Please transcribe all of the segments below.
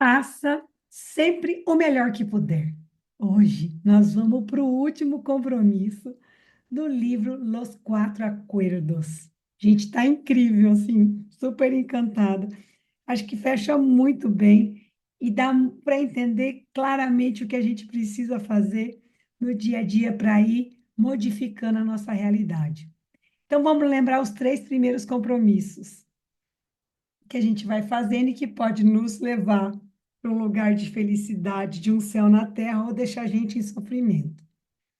Faça sempre o melhor que puder. Hoje nós vamos para o último compromisso do livro Los Quatro Acuerdos. Gente, está incrível, assim, super encantada. Acho que fecha muito bem e dá para entender claramente o que a gente precisa fazer no dia a dia para ir modificando a nossa realidade. Então, vamos lembrar os três primeiros compromissos que a gente vai fazendo e que pode nos levar para um lugar de felicidade, de um céu na terra ou deixar a gente em sofrimento.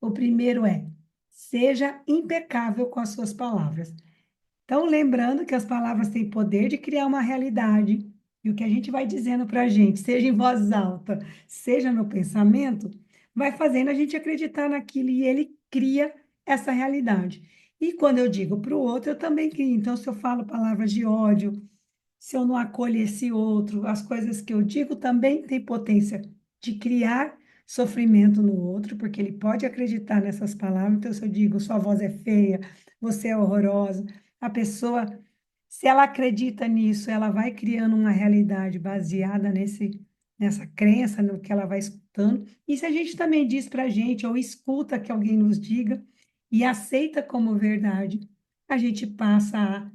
O primeiro é: seja impecável com as suas palavras. Então, lembrando que as palavras têm poder de criar uma realidade, e o que a gente vai dizendo para a gente, seja em voz alta, seja no pensamento, vai fazendo a gente acreditar naquilo e ele cria essa realidade. E quando eu digo para o outro, eu também crio. Então, se eu falo palavras de ódio, se eu não acolho esse outro, as coisas que eu digo também têm potência de criar sofrimento no outro, porque ele pode acreditar nessas palavras. Então, se eu digo, sua voz é feia, você é horrorosa, a pessoa, se ela acredita nisso, ela vai criando uma realidade baseada nessa crença, no que ela vai escutando. E se a gente também diz para a gente, ou escuta que alguém nos diga, e aceita como verdade, a gente passa a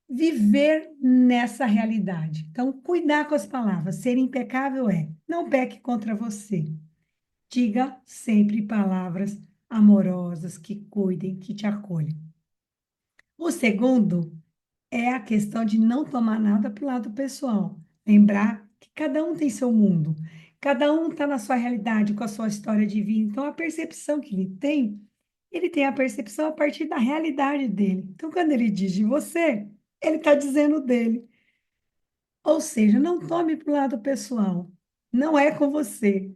viver nessa realidade. Então, cuidar com as palavras. Ser impecável é: não peque contra você. Diga sempre palavras amorosas que cuidem, que te acolhem. O segundo é a questão de não tomar nada para o lado pessoal. Lembrar que cada um tem seu mundo, cada um está na sua realidade, com a sua história de vida. Então, a percepção que ele tem a percepção a partir da realidade dele. Então, quando ele diz de você, ele está dizendo dele. Ou seja, não tome para o lado pessoal. Não é com você.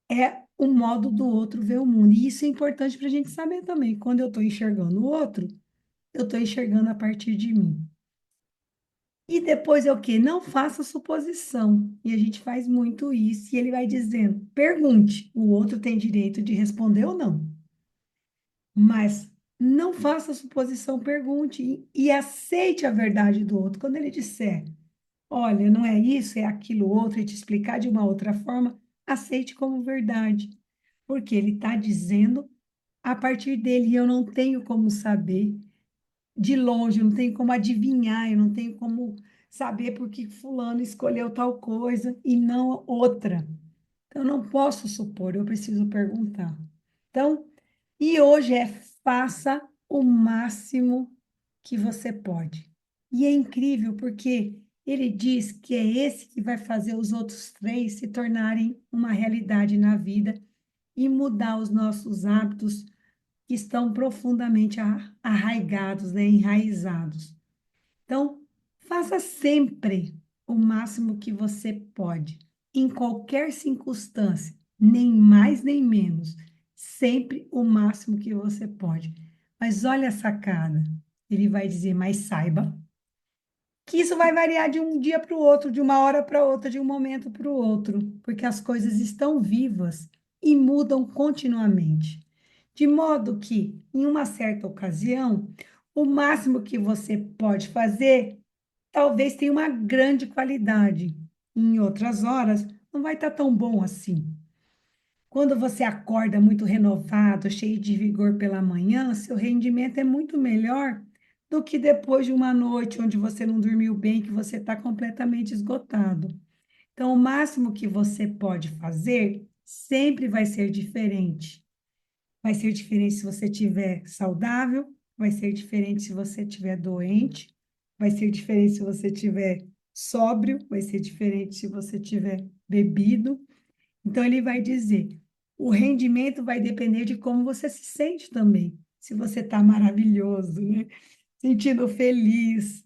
É o modo do outro ver o mundo. E isso é importante para a gente saber também. Quando eu estou enxergando o outro, eu estou enxergando a partir de mim. E depois é o quê? Não faça suposição. E a gente faz muito isso. E ele vai dizendo: pergunte. O outro tem direito de responder ou não. Mas não faça suposição, pergunte e aceite a verdade do outro. Quando ele disser: olha, não é isso, é aquilo outro, e te explicar de uma outra forma, aceite como verdade, porque ele está dizendo a partir dele, e eu não tenho como saber de longe, eu não tenho como adivinhar, eu não tenho como saber por que fulano escolheu tal coisa e não outra. Então, eu não posso supor, eu preciso perguntar. Então, e hoje é: faça o máximo que você pode. E é incrível porque ele diz que é esse que vai fazer os outros três se tornarem uma realidade na vida e mudar os nossos hábitos que estão profundamente arraigados, né, enraizados. Então, faça sempre o máximo que você pode, em qualquer circunstância, nem mais nem menos, sempre o máximo que você pode. Mas olha a sacada, ele vai dizer: mas saiba que isso vai variar de um dia para o outro, de uma hora para outra, de um momento para o outro, porque as coisas estão vivas e mudam continuamente. De modo que, em uma certa ocasião, o máximo que você pode fazer talvez tenha uma grande qualidade. Em outras horas, não vai estar tão bom assim. Quando você acorda muito renovado, cheio de vigor pela manhã, seu rendimento é muito melhor do que depois de uma noite onde você não dormiu bem, que você está completamente esgotado. Então, o máximo que você pode fazer sempre vai ser diferente. Vai ser diferente se você estiver saudável, vai ser diferente se você estiver doente, vai ser diferente se você estiver sóbrio, vai ser diferente se você tiver bebido. Então, ele vai dizer: o rendimento vai depender de como você se sente também. Se você está maravilhoso, né? Sentindo feliz.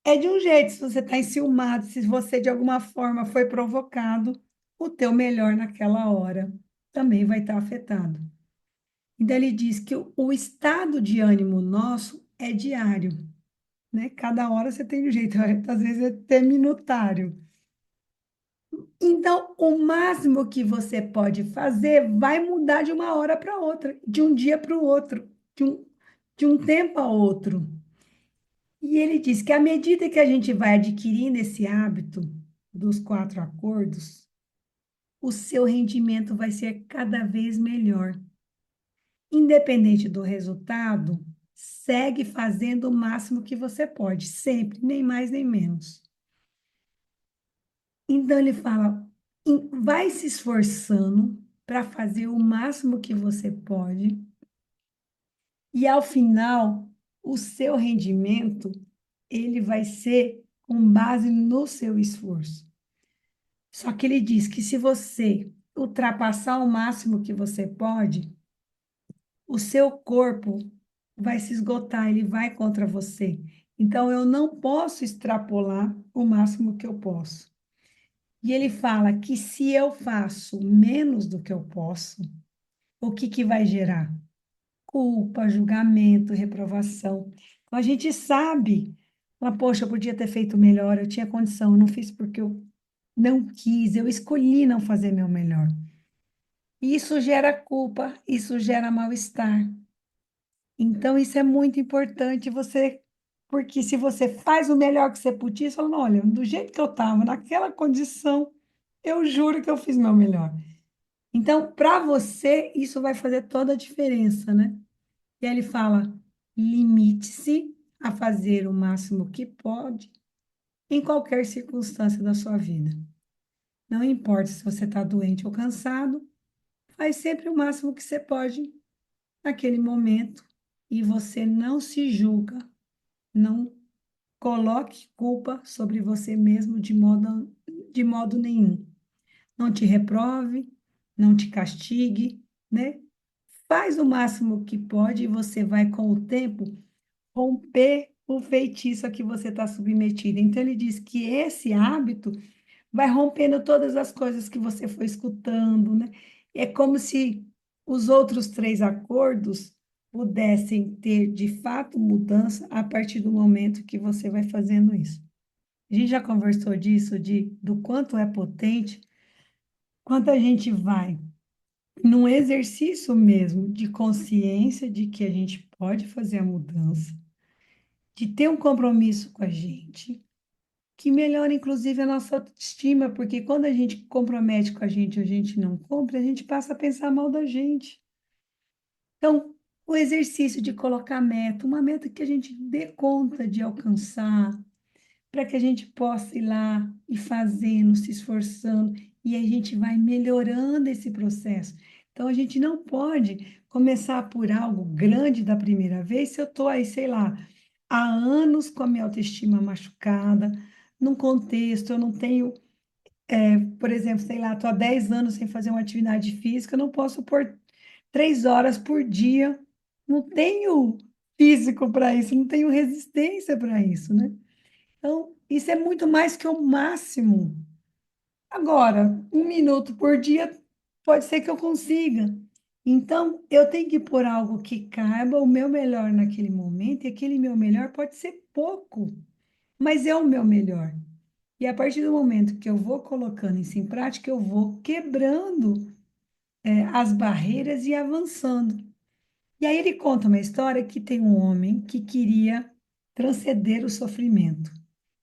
É de um jeito, se você está enciumado, se você de alguma forma foi provocado, o teu melhor naquela hora também vai estar afetado. Então, ele diz que o estado de ânimo nosso é diário, né? Cada hora você tem um jeito, às vezes é até minutário. Então, o máximo que você pode fazer vai mudar de uma hora para outra, de um dia para o outro, de um tempo a outro. E ele diz que à medida que a gente vai adquirindo esse hábito dos quatro acordos, o seu rendimento vai ser cada vez melhor. Independente do resultado, segue fazendo o máximo que você pode, sempre, nem mais nem menos. Então, ele fala: vai se esforçando para fazer o máximo que você pode, e ao final, o seu rendimento, ele vai ser com base no seu esforço. Só que ele diz que se você ultrapassar o máximo que você pode, o seu corpo vai se esgotar, ele vai contra você. Então, eu não posso extrapolar o máximo que eu posso. E ele fala que se eu faço menos do que eu posso, o que que vai gerar? Culpa, julgamento, reprovação. Então, a gente sabe, mas, poxa, eu podia ter feito melhor, eu tinha condição, eu não fiz porque eu não quis, eu escolhi não fazer meu melhor. Isso gera culpa, isso gera mal-estar. Então, isso é muito importante você, porque se você faz o melhor que você podia, você fala: "Não, olha, do jeito que eu estava, naquela condição, eu juro que eu fiz meu melhor." Então, para você, isso vai fazer toda a diferença, né? E aí ele fala: limite-se a fazer o máximo que pode em qualquer circunstância da sua vida. Não importa se você está doente ou cansado, faz sempre o máximo que você pode naquele momento e você não se julga, não coloque culpa sobre você mesmo de modo nenhum. Não te reprove, não te castigue, né? Faz o máximo que pode e você vai, com o tempo, romper o feitiço a que você está submetido. Então, ele diz que esse hábito vai rompendo todas as coisas que você foi escutando, né? É como se os outros três acordos pudessem ter, de fato, mudança a partir do momento que você vai fazendo isso. A gente já conversou disso, do quanto é potente, quanto a gente vai num exercício mesmo de consciência de que a gente pode fazer a mudança, de ter um compromisso com a gente, que melhora inclusive a nossa autoestima, porque quando a gente compromete com a gente não cumpre, a gente passa a pensar mal da gente. Então, o exercício de colocar meta, uma meta que a gente dê conta de alcançar, para que a gente possa ir lá e fazendo, se esforçando, e a gente vai melhorando esse processo. Então, a gente não pode começar por algo grande da primeira vez se eu estou aí, sei lá, há anos com a minha autoestima machucada, num contexto, eu não tenho, por exemplo, sei lá, estou há 10 anos sem fazer uma atividade física, eu não posso pôr 3 horas por dia, não tenho físico para isso, não tenho resistência para isso, né? Então, isso é muito mais que o máximo. Agora, 1 minuto por dia pode ser que eu consiga. Então, eu tenho que pôr algo que caiba o meu melhor naquele momento, e aquele meu melhor pode ser pouco, mas é o meu melhor. E a partir do momento que eu vou colocando isso em prática, eu vou quebrando, as barreiras e avançando. E aí ele conta uma história que tem um homem que queria transcender o sofrimento.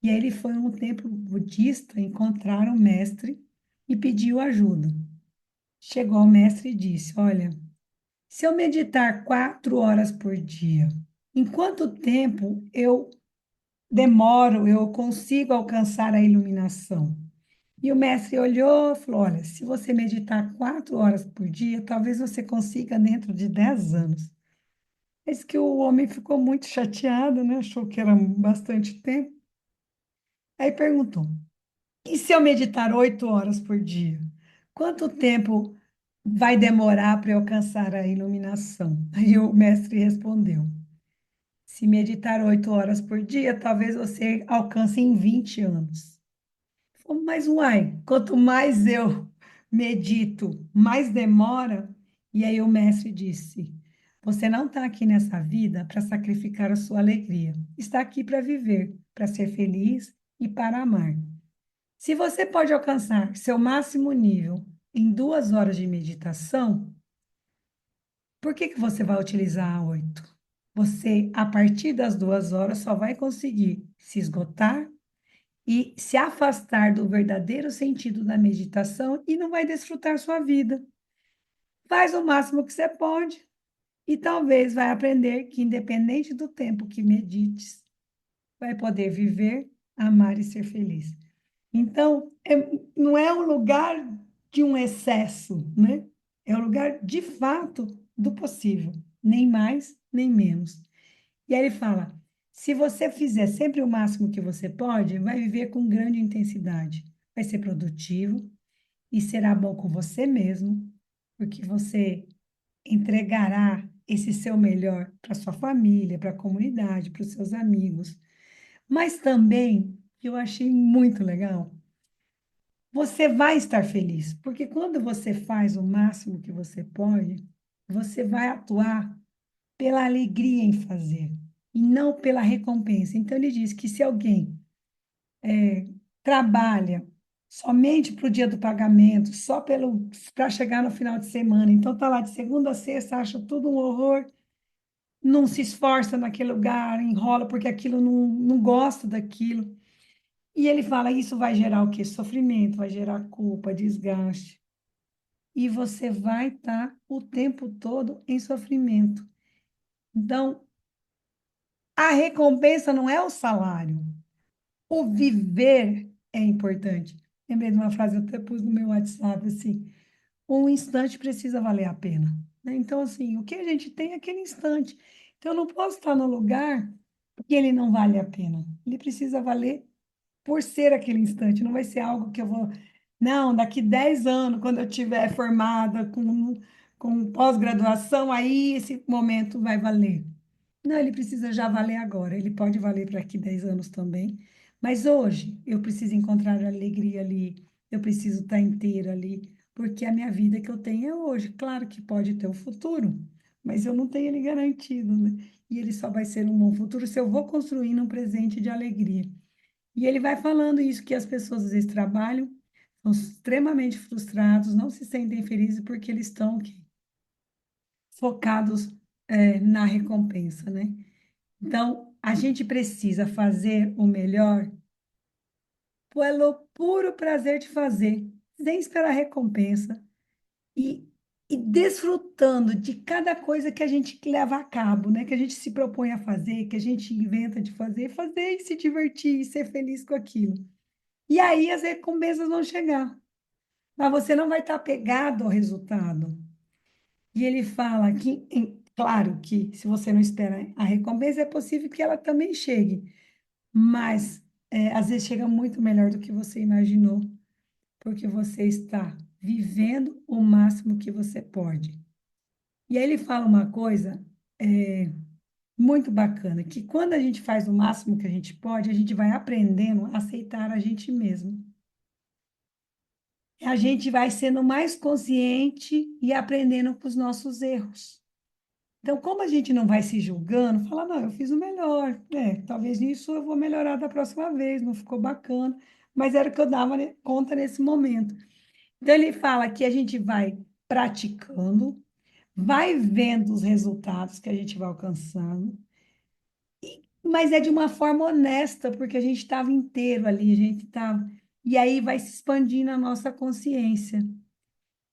E aí ele foi a um templo budista encontrar um mestre e pediu ajuda. Chegou ao mestre e disse: "Olha, se eu meditar 4 horas por dia, em quanto tempo eu consigo alcançar a iluminação?" E o mestre olhou e falou: "Olha, se você meditar 4 horas por dia, talvez você consiga dentro de 10 anos." Eis que o homem ficou muito chateado, né? Achou que era bastante tempo. Aí perguntou: "E se eu meditar 8 horas por dia? Quanto tempo vai demorar para eu alcançar a iluminação?" Aí o mestre respondeu: "Se meditar 8 horas por dia, talvez você alcance em 20 anos." Falou: "Mas uai, quanto mais eu medito, mais demora." E aí o mestre disse: "Você não está aqui nessa vida para sacrificar a sua alegria. Está aqui para viver, para ser feliz e para amar. Se você pode alcançar seu máximo nível em 2 horas de meditação, por que que você vai utilizar 8? Você, a partir das 2 horas, só vai conseguir se esgotar e se afastar do verdadeiro sentido da meditação e não vai desfrutar sua vida. Faz o máximo que você pode e talvez vai aprender que, independente do tempo que medites, vai poder viver, amar e ser feliz. Então, não é um lugar de um excesso, né? É um lugar, de fato, do possível, nem mais, nem menos. E aí ele fala: se você fizer sempre o máximo que você pode, vai viver com grande intensidade, vai ser produtivo e será bom com você mesmo, porque você entregará esse seu melhor para sua família, para a comunidade, para os seus amigos. Mas também, que eu achei muito legal, você vai estar feliz, porque quando você faz o máximo que você pode, você vai atuar pela alegria em fazer e não pela recompensa. Então, ele diz que se alguém trabalha somente para o dia do pagamento, só para chegar no final de semana, então tá lá de segunda a sexta, acha tudo um horror, não se esforça naquele lugar, enrola porque aquilo não gosta daquilo. E ele fala, isso vai gerar o quê? Sofrimento, vai gerar culpa, desgaste. E você vai estar o tempo todo em sofrimento. Então, a recompensa não é o salário. O viver é importante. Lembrei de uma frase, eu até pus no meu WhatsApp, assim, um instante precisa valer a pena, né? Então, assim, o que a gente tem é aquele instante. Então, eu não posso estar no lugar que ele não vale a pena. Ele precisa valer por ser aquele instante, não vai ser algo que eu vou... Não, daqui 10 anos, quando eu tiver formada com pós-graduação, aí esse momento vai valer. Não, ele precisa já valer agora. Ele pode valer para daqui 10 anos também. Mas hoje eu preciso encontrar alegria ali. Eu preciso estar inteira ali. Porque a minha vida que eu tenho é hoje. Claro que pode ter o futuro, mas eu não tenho ele garantido, né? E ele só vai ser um bom futuro se eu vou construindo um presente de alegria. E ele vai falando isso, que as pessoas às vezes trabalham, são extremamente frustrados, não se sentem felizes porque eles estão o quê? Focados, na recompensa, né? Então, a gente precisa fazer o melhor pelo puro prazer de fazer, sem esperar recompensa e, e desfrutando de cada coisa que a gente leva a cabo, né? Que a gente se propõe a fazer, que a gente inventa de fazer, fazer e se divertir e ser feliz com aquilo. E aí as recompensas vão chegar, mas você não vai estar apegado ao resultado. E ele fala que, claro que se você não espera a recompensa, é possível que ela também chegue. Mas às vezes chega muito melhor do que você imaginou, porque você está vivendo o máximo que você pode. E aí ele fala uma coisa muito bacana, que quando a gente faz o máximo que a gente pode, a gente vai aprendendo a aceitar a gente mesmo. A gente vai sendo mais consciente e aprendendo com os nossos erros. Então, como a gente não vai se julgando, fala, não, eu fiz o melhor, talvez nisso eu vou melhorar da próxima vez, não ficou bacana, mas era o que eu dava conta nesse momento. Então, ele fala que a gente vai praticando, vai vendo os resultados que a gente vai alcançando, mas é de uma forma honesta, porque a gente estava inteiro ali, a gente estava. E aí vai se expandindo a nossa consciência.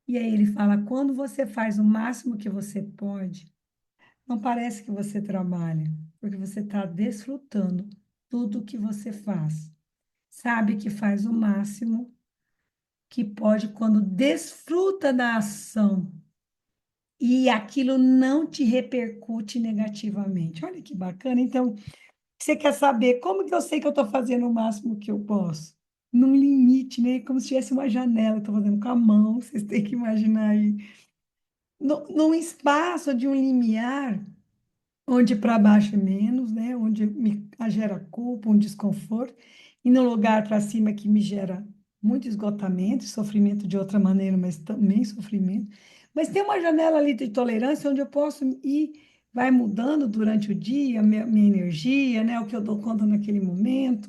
E aí ele fala: quando você faz o máximo que você pode, não parece que você trabalha, porque você está desfrutando tudo que você faz. Sabe que faz o máximo que pode quando desfruta da ação e aquilo não te repercute negativamente. Olha que bacana. Então, você quer saber como que eu sei que eu estou fazendo o máximo que eu posso? Num limite, né? Como se tivesse uma janela, estou fazendo com a mão, vocês têm que imaginar aí. Num espaço de um limiar, onde para baixo é menos, né? Onde me gera culpa, um desconforto, e no lugar para cima que me gera muito esgotamento, sofrimento de outra maneira, mas também sofrimento. Mas tem uma janela ali de tolerância onde eu posso ir, vai mudando durante o dia, minha energia, né? O que eu dou conta naquele momento,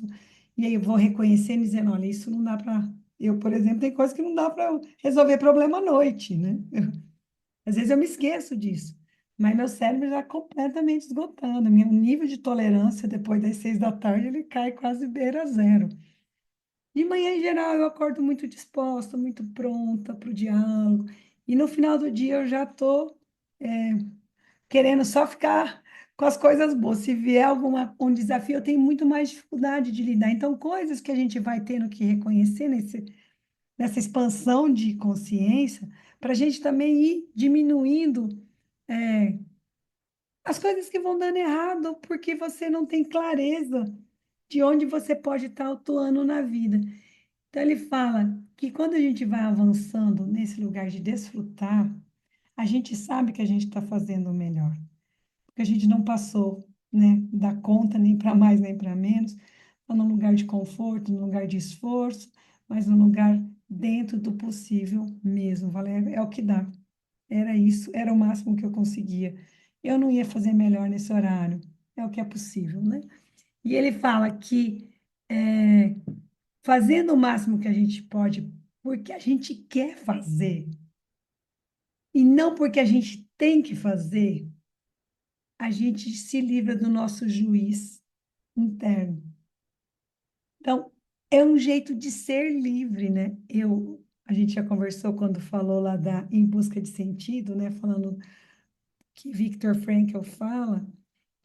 e aí eu vou reconhecendo e dizendo, olha, isso não dá para... Eu, por exemplo, tem coisas que não dá para resolver problema à noite, né? Às vezes eu me esqueço disso, mas meu cérebro já é completamente esgotado. Meu nível de tolerância depois das 6 da tarde, ele cai quase beira zero. De manhã, em geral, eu acordo muito disposta, muito pronta para o diálogo. E no final do dia eu já estou querendo só ficar com as coisas boas. Se vier um desafio, eu tenho muito mais dificuldade de lidar. Então, coisas que a gente vai tendo que reconhecer nessa expansão de consciência, para a gente também ir diminuindo é, as coisas que vão dando errado, porque você não tem clareza de onde você pode estar atuando na vida. Então, ele fala que quando a gente vai avançando nesse lugar de desfrutar, a gente sabe que a gente está fazendo o melhor, porque a gente não passou, né, da conta nem para mais nem para menos, está num lugar de conforto, num lugar de esforço, mas num lugar dentro do possível mesmo, vale? É o que dá. Era isso, era o máximo que eu conseguia. Eu não ia fazer melhor nesse horário, é o que é possível, né? E ele fala que fazendo o máximo que a gente pode, porque a gente quer fazer, e não porque a gente tem que fazer, a gente se livra do nosso juiz interno. Então, é um jeito de ser livre, né? A gente já conversou quando falou lá da Em Busca de Sentido, né? Falando que Viktor Frankl fala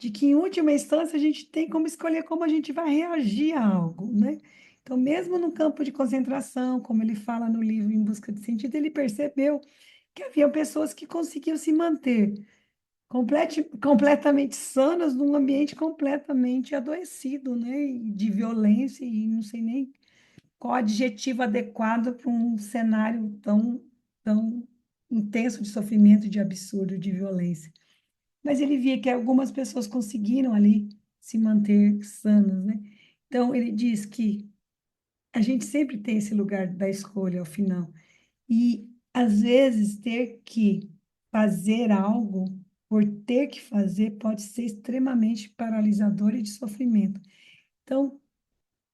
de que, em última instância, a gente tem como escolher como a gente vai reagir a algo, né? Então, mesmo no campo de concentração, como ele fala no livro Em Busca de Sentido, ele percebeu que havia pessoas que conseguiam se manter completamente sanas num ambiente completamente adoecido, né? E de violência, e não sei nem qual adjetivo adequado para um cenário tão intenso de sofrimento, de absurdo, de violência. Mas ele via que algumas pessoas conseguiram ali se manter sanas, né? Então, ele diz que a gente sempre tem esse lugar da escolha ao final. E, às vezes, ter que fazer algo por ter que fazer pode ser extremamente paralisador e de sofrimento. Então,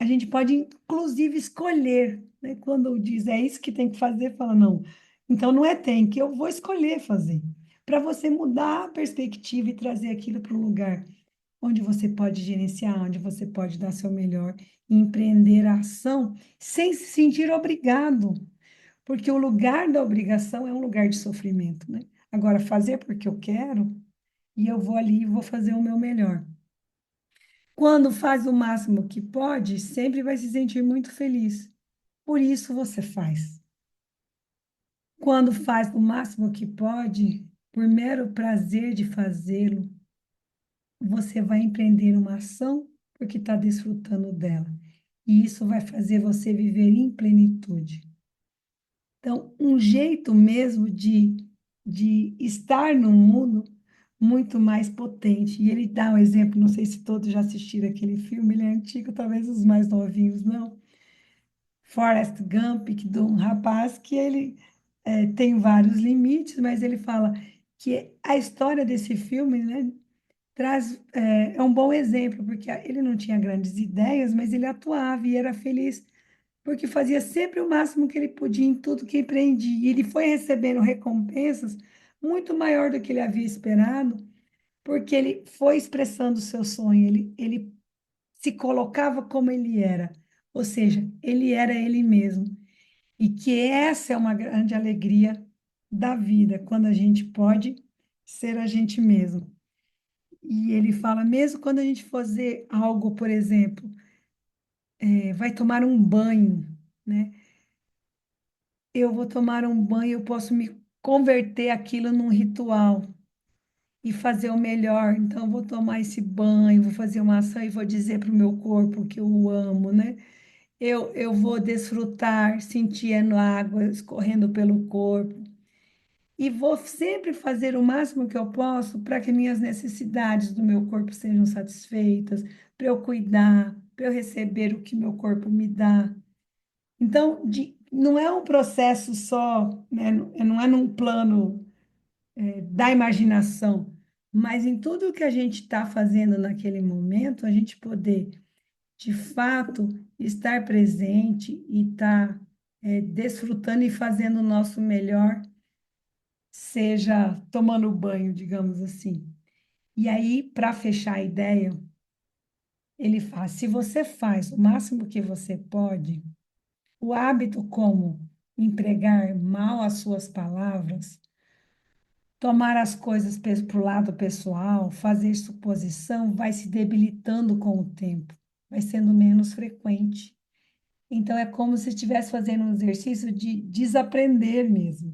a gente pode, inclusive, escolher, né? Quando diz é isso que tem que fazer, fala, não. Então, não é tem que, eu vou escolher fazer. Para você mudar a perspectiva e trazer aquilo para um lugar onde você pode gerenciar, onde você pode dar seu melhor e empreender a ação sem se sentir obrigado, porque o lugar da obrigação é um lugar de sofrimento, né? Agora, fazer porque eu quero, e eu vou ali e vou fazer o meu melhor. Quando faz o máximo que pode, sempre vai se sentir muito feliz. Por isso você faz. Quando faz o máximo que pode, por mero prazer de fazê-lo, você vai empreender uma ação porque está desfrutando dela. E isso vai fazer você viver em plenitude. Então, um jeito mesmo de estar no mundo muito mais potente. E ele dá um exemplo, não sei se todos já assistiram aquele filme, ele é antigo, talvez os mais novinhos não. Forrest Gump, que de um rapaz que ele tem vários limites, mas ele fala que a história desse filme, né, é um bom exemplo, porque ele não tinha grandes ideias, mas ele atuava e era feliz porque fazia sempre o máximo que ele podia em tudo que empreendia. E ele foi recebendo recompensas muito maior do que ele havia esperado, porque ele foi expressando o seu sonho, ele se colocava como ele era, ou seja, ele era ele mesmo. E que essa é uma grande alegria da vida, quando a gente pode ser a gente mesmo. E ele fala, mesmo quando a gente fazer algo, por exemplo, vai tomar um banho, né? Eu vou tomar um banho, eu posso me converter aquilo num ritual e fazer o melhor. Então, eu vou tomar esse banho, vou fazer uma ação e vou dizer para o meu corpo que eu o amo, né? Eu vou desfrutar, sentindo a água escorrendo pelo corpo. E vou sempre fazer o máximo que eu posso para que minhas necessidades do meu corpo sejam satisfeitas, para eu cuidar, para eu receber o que meu corpo me dá. Então, não é um processo só, né? Não é num plano, da imaginação, mas em tudo que a gente está fazendo naquele momento, a gente poder, de fato, estar presente e estar, desfrutando e fazendo o nosso melhor, seja tomando banho, digamos assim. E aí, para fechar a ideia, ele fala: se você faz o máximo que você pode, o hábito como empregar mal as suas palavras, tomar as coisas para o lado pessoal, fazer suposição, vai se debilitando com o tempo, vai sendo menos frequente. Então, é como se estivesse fazendo um exercício de desaprender mesmo.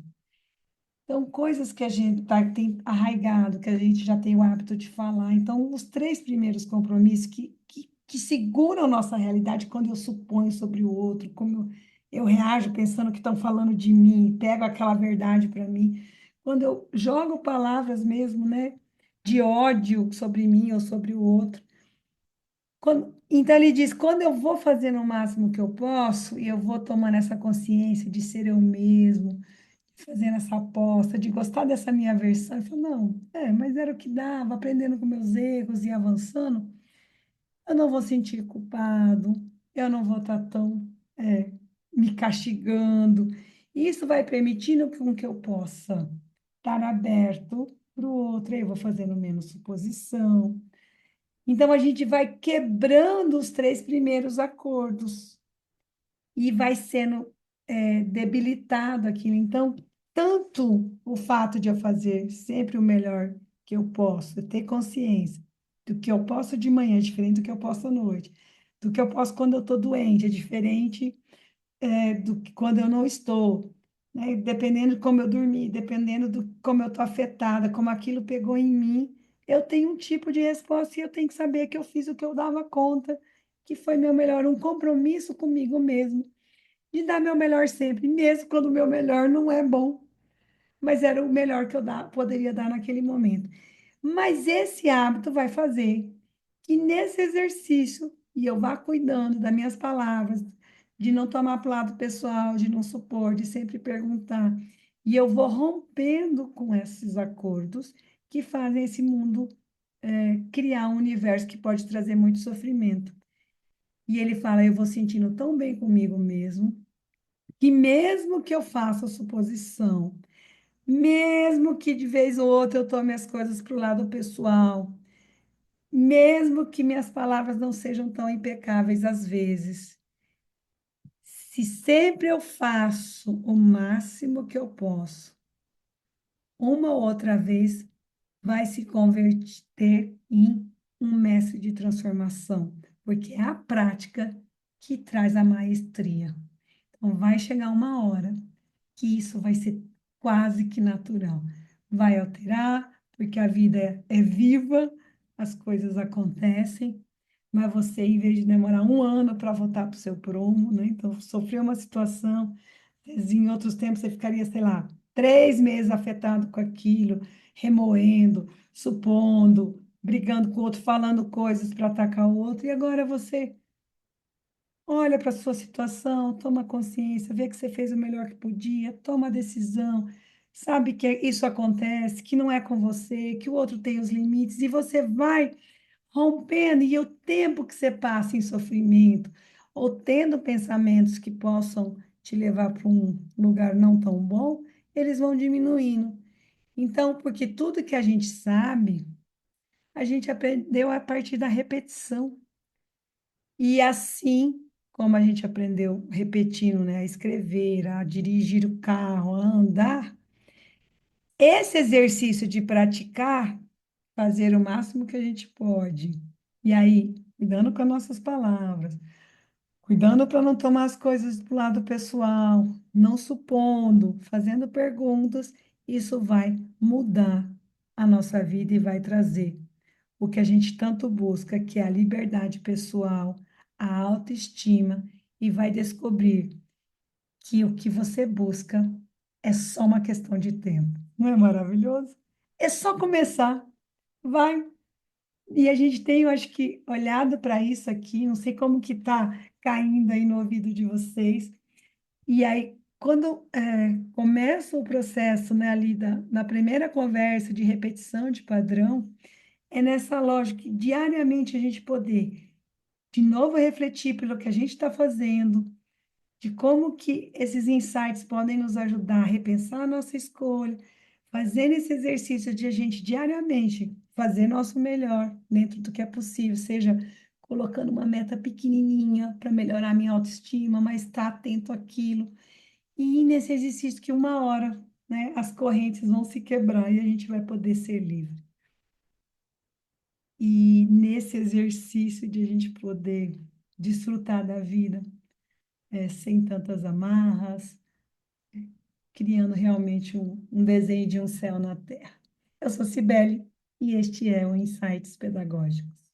Então, coisas que a gente tem arraigado, que a gente já tem o hábito de falar. Então, os três primeiros compromissos que seguram nossa realidade quando eu suponho sobre o outro, como eu reajo pensando que estão falando de mim, pego aquela verdade para mim. Quando eu jogo palavras mesmo, né, de ódio sobre mim ou sobre o outro. Então, ele diz: quando eu vou fazendo o máximo que eu posso, e eu vou tomando essa consciência de ser eu mesmo fazendo essa aposta, de gostar dessa minha versão. Eu falo, não, mas era o que dava, aprendendo com meus erros e avançando, eu não vou sentir culpado, eu não vou estar tão me castigando. Isso vai permitindo com que eu possa estar aberto para o outro, aí eu vou fazendo menos suposição. Então, a gente vai quebrando os três primeiros acordos e vai sendo debilitado aquilo. Então, tanto o fato de eu fazer sempre o melhor que eu posso, eu ter consciência do que eu posso de manhã, é diferente do que eu posso à noite, do que eu posso quando eu estou doente, é diferente do que quando eu não estou, né? Dependendo de como eu dormi, dependendo do como eu estou afetada, como aquilo pegou em mim, eu tenho um tipo de resposta e eu tenho que saber que eu fiz o que eu dava conta, que foi meu melhor, um compromisso comigo mesmo de dar meu melhor sempre, mesmo quando o meu melhor não é bom, mas era o melhor que eu poderia dar naquele momento. Mas esse hábito vai fazer que nesse exercício, e eu vá cuidando das minhas palavras, de não tomar para o lado pessoal, de não supor, de sempre perguntar, e eu vou rompendo com esses acordos que fazem esse mundo criar um universo que pode trazer muito sofrimento. E ele fala: eu vou sentindo tão bem comigo mesmo, que mesmo que eu faça suposição, mesmo que de vez ou outra eu tome as coisas para o lado pessoal, mesmo que minhas palavras não sejam tão impecáveis às vezes, se sempre eu faço o máximo que eu posso, uma ou outra vez vai se converter em um mestre de transformação, porque é a prática que traz a maestria. Então, vai chegar uma hora que isso vai ser quase que natural. Vai alterar, porque a vida é viva, as coisas acontecem, mas você, em vez de demorar um ano para voltar para o seu prumo, né? Então, sofreu uma situação, às vezes, em outros tempos você ficaria, sei lá, 3 meses afetado com aquilo, remoendo, supondo, brigando com o outro, falando coisas para atacar o outro, e agora você olha para a sua situação, toma consciência, vê que você fez o melhor que podia, toma a decisão, sabe que isso acontece, que não é com você, que o outro tem os limites, e você vai rompendo, e o tempo que você passa em sofrimento, ou tendo pensamentos que possam te levar para um lugar não tão bom, eles vão diminuindo. Então, porque tudo que a gente sabe, a gente aprendeu a partir da repetição. E assim como a gente aprendeu repetindo, né, a escrever, a dirigir o carro, a andar, esse exercício de praticar, fazer o máximo que a gente pode. E aí, cuidando com as nossas palavras, cuidando para não tomar as coisas do lado pessoal, não supondo, fazendo perguntas, isso vai mudar a nossa vida e vai trazer o que a gente tanto busca, que é a liberdade pessoal, a autoestima, e vai descobrir que o que você busca é só uma questão de tempo. Não é maravilhoso? É só começar, vai. E a gente tem, eu acho que, olhado para isso aqui, não sei como que está caindo aí no ouvido de vocês, e aí, quando começa o processo, né, ali na primeira conversa de repetição de padrão, é nessa lógica que diariamente a gente poder de novo refletir pelo que a gente está fazendo, de como que esses insights podem nos ajudar a repensar a nossa escolha, fazendo esse exercício de a gente diariamente fazer nosso melhor dentro do que é possível, seja colocando uma meta pequenininha para melhorar minha autoestima, mas estar atento àquilo. E nesse exercício que uma hora, né, as correntes vão se quebrar e a gente vai poder ser livre. E nesse exercício de a gente poder desfrutar da vida, sem tantas amarras, criando realmente um desenho de um céu na terra. Eu sou Cibele e este é o Insights Pedagógicos.